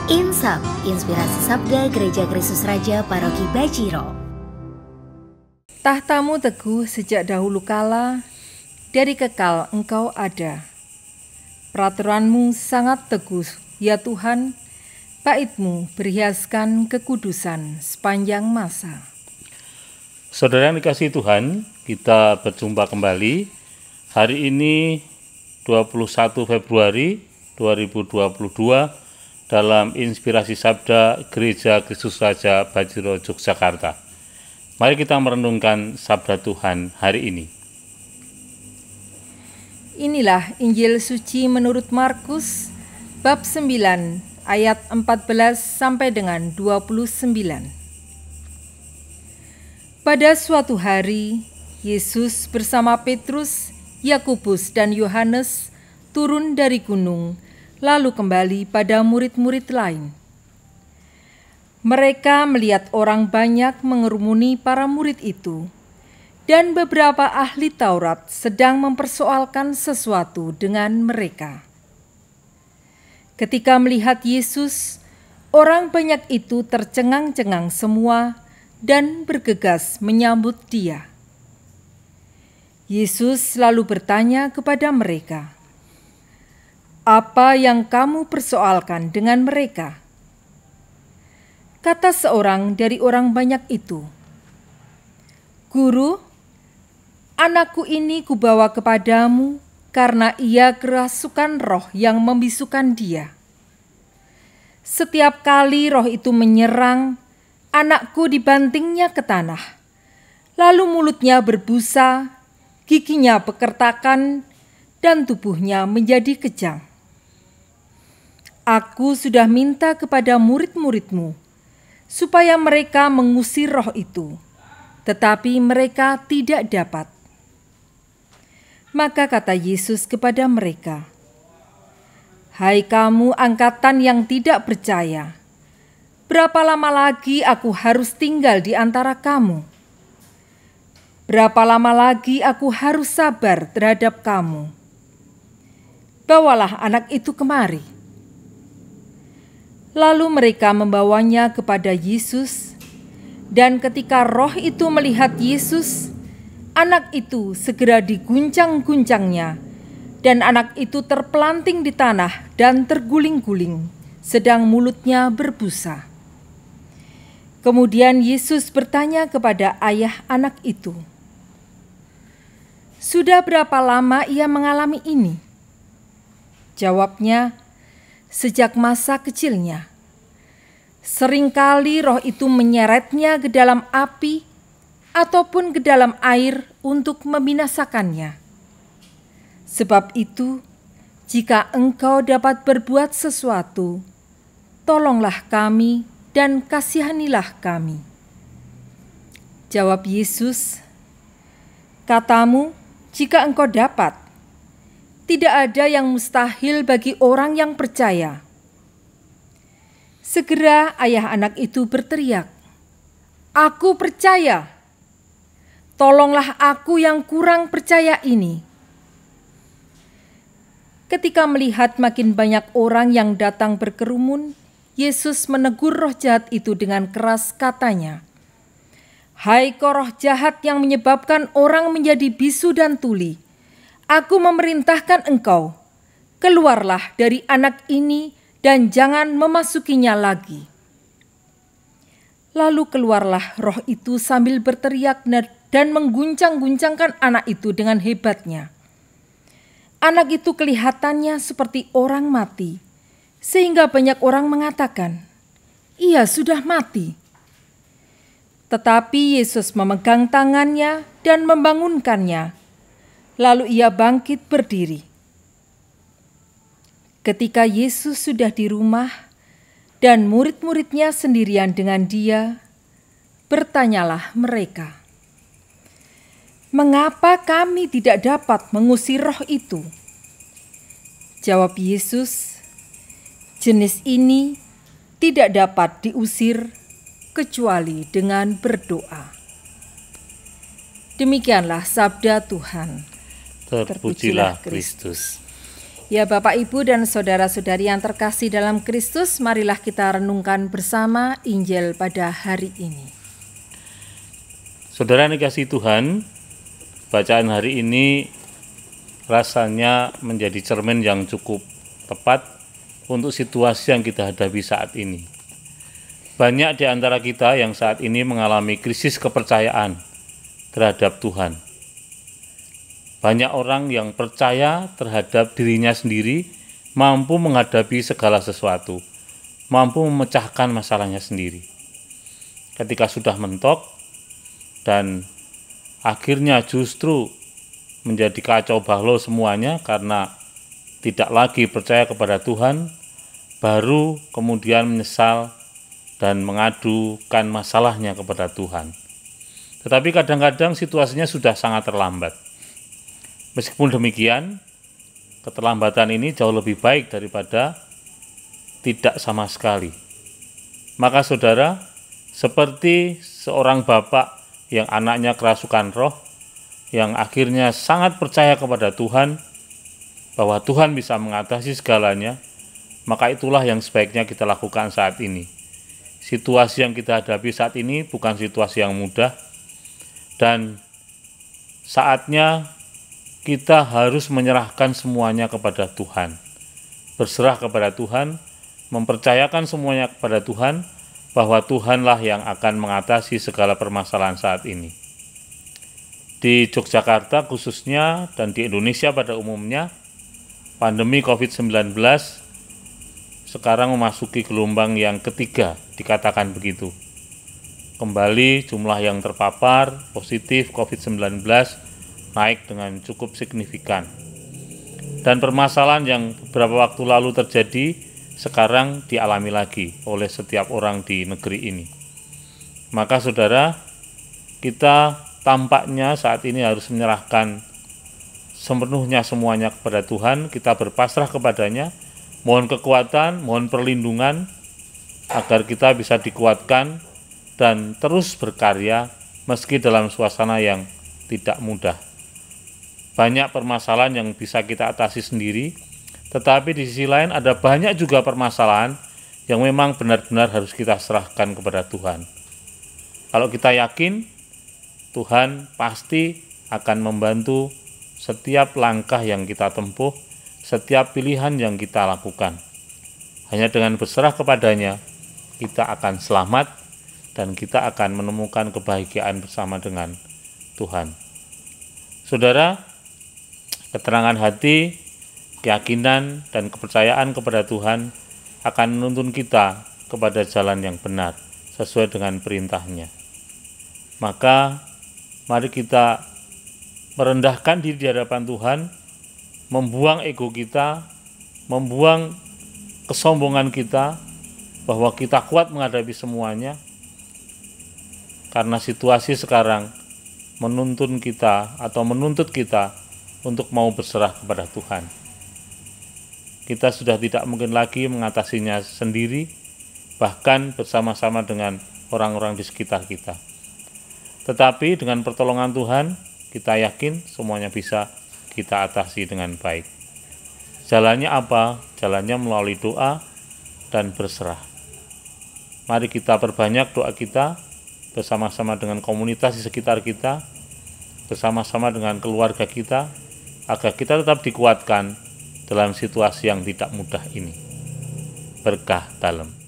Insap, inspirasi sabda Gereja Kristus Raja Paroki Bajiro. Tahtamu teguh sejak dahulu kala, dari kekal Engkau ada. Peraturanmu sangat teguh, ya Tuhan, bait-Mu berhiaskan kekudusan sepanjang masa. Saudara yang dikasihi Tuhan, kita berjumpa kembali hari ini 21 Februari 2022 dalam Inspirasi Sabda Gereja Kristus Raja Bajiro Yogyakarta. Mari kita merenungkan Sabda Tuhan hari ini. Inilah Injil Suci menurut Markus, bab 9, ayat 14 sampai dengan 29. Pada suatu hari, Yesus bersama Petrus, Yakobus dan Yohanes turun dari gunung, lalu kembali pada murid-murid lain. Mereka melihat orang banyak mengerumuni para murid itu, dan beberapa ahli Taurat sedang mempersoalkan sesuatu dengan mereka. Ketika melihat Yesus, orang banyak itu tercengang-cengang semua dan bergegas menyambut Dia. Yesus lalu bertanya kepada mereka, "Apa yang kamu persoalkan dengan mereka?" Kata seorang dari orang banyak itu, "Guru, anakku ini kubawa kepadamu karena ia kerasukan roh yang membisukan dia. Setiap kali roh itu menyerang, anakku dibantingnya ke tanah, lalu mulutnya berbusa, giginya bekertakan, dan tubuhnya menjadi kejang. Aku sudah minta kepada murid-murid-Mu supaya mereka mengusir roh itu, tetapi mereka tidak dapat." Maka kata Yesus kepada mereka, "Hai kamu angkatan yang tidak percaya, berapa lama lagi aku harus tinggal di antara kamu? Berapa lama lagi aku harus sabar terhadap kamu? Bawalah anak itu kemari." Lalu mereka membawanya kepada Yesus, dan ketika roh itu melihat Yesus, anak itu segera diguncang-guncangnya, dan anak itu terpelanting di tanah dan terguling-guling, sedang mulutnya berbusa. Kemudian Yesus bertanya kepada ayah anak itu, "Sudah berapa lama ia mengalami ini?" Jawabnya, "Sejak masa kecilnya. Seringkali roh itu menyeretnya ke dalam api ataupun ke dalam air untuk membinasakannya. Sebab itu, jika Engkau dapat berbuat sesuatu, tolonglah kami dan kasihanilah kami." Jawab Yesus, "Katamu, jika engkau dapat. Tidak ada yang mustahil bagi orang yang percaya." Segera ayah anak itu berteriak, "Aku percaya. Tolonglah aku yang kurang percaya ini." Ketika melihat makin banyak orang yang datang berkerumun, Yesus menegur roh jahat itu dengan keras, katanya, "Hai kau roh jahat yang menyebabkan orang menjadi bisu dan tuli, Aku memerintahkan engkau, keluarlah dari anak ini dan jangan memasukinya lagi." Lalu keluarlah roh itu sambil berteriak dan mengguncang-guncangkan anak itu dengan hebatnya. Anak itu kelihatannya seperti orang mati, sehingga banyak orang mengatakan, "Ia sudah mati." Tetapi Yesus memegang tangannya dan membangunkannya. Lalu ia bangkit berdiri. Ketika Yesus sudah di rumah dan murid-muridnya sendirian dengan Dia, bertanyalah mereka, "Mengapa kami tidak dapat mengusir roh itu?" Jawab Yesus, "Jenis ini tidak dapat diusir kecuali dengan berdoa." Demikianlah sabda Tuhan. Terpujilah Kristus. Ya Bapak, Ibu, dan saudara-saudari yang terkasih dalam Kristus, marilah kita renungkan bersama Injil pada hari ini. Saudara yang dikasihi Tuhan, bacaan hari ini rasanya menjadi cermin yang cukup tepat untuk situasi yang kita hadapi saat ini. Banyak di antara kita yang saat ini mengalami krisis kepercayaan terhadap Tuhan. Banyak orang yang percaya terhadap dirinya sendiri mampu menghadapi segala sesuatu, mampu memecahkan masalahnya sendiri. Ketika sudah mentok dan akhirnya justru menjadi kacau balau semuanya karena tidak lagi percaya kepada Tuhan, baru kemudian menyesal dan mengadukan masalahnya kepada Tuhan. Tetapi kadang-kadang situasinya sudah sangat terlambat. Meskipun demikian, keterlambatan ini jauh lebih baik daripada tidak sama sekali. Maka saudara, seperti seorang bapak yang anaknya kerasukan roh, yang akhirnya sangat percaya kepada Tuhan, bahwa Tuhan bisa mengatasi segalanya, maka itulah yang sebaiknya kita lakukan saat ini. Situasi yang kita hadapi saat ini bukan situasi yang mudah, dan saatnya kita harus menyerahkan semuanya kepada Tuhan. Berserah kepada Tuhan, mempercayakan semuanya kepada Tuhan, bahwa Tuhanlah yang akan mengatasi segala permasalahan saat ini. Di Yogyakarta khususnya dan di Indonesia pada umumnya, pandemi COVID-19 sekarang memasuki gelombang yang ketiga, dikatakan begitu. Kembali jumlah yang terpapar positif COVID-19 naik dengan cukup signifikan. Dan permasalahan yang beberapa waktu lalu terjadi sekarang dialami lagi oleh setiap orang di negeri ini. Maka saudara, kita tampaknya saat ini harus menyerahkan sepenuhnya semuanya kepada Tuhan, kita berpasrah kepadanya, mohon kekuatan, mohon perlindungan, agar kita bisa dikuatkan dan terus berkarya meski dalam suasana yang tidak mudah. Banyak permasalahan yang bisa kita atasi sendiri, tetapi di sisi lain ada banyak juga permasalahan yang memang benar-benar harus kita serahkan kepada Tuhan. Kalau kita yakin, Tuhan pasti akan membantu setiap langkah yang kita tempuh, setiap pilihan yang kita lakukan. Hanya dengan berserah kepadanya, kita akan selamat dan kita akan menemukan kebahagiaan bersama dengan Tuhan. Saudara, keterangan hati, keyakinan, dan kepercayaan kepada Tuhan akan menuntun kita kepada jalan yang benar, sesuai dengan perintahnya. Maka, mari kita merendahkan diri di hadapan Tuhan, membuang ego kita, membuang kesombongan kita, bahwa kita kuat menghadapi semuanya, karena situasi sekarang menuntun kita atau menuntut kita untuk mau berserah kepada Tuhan. Kita sudah tidak mungkin lagi mengatasinya sendiri, bahkan bersama-sama dengan orang-orang di sekitar kita. Tetapi dengan pertolongan Tuhan, kita yakin semuanya bisa kita atasi dengan baik. Jalannya apa? Jalannya melalui doa dan berserah. Mari kita perbanyak doa kita bersama-sama dengan komunitas di sekitar kita, bersama-sama dengan keluarga kita, agar kita tetap dikuatkan dalam situasi yang tidak mudah ini. Berkah dalam.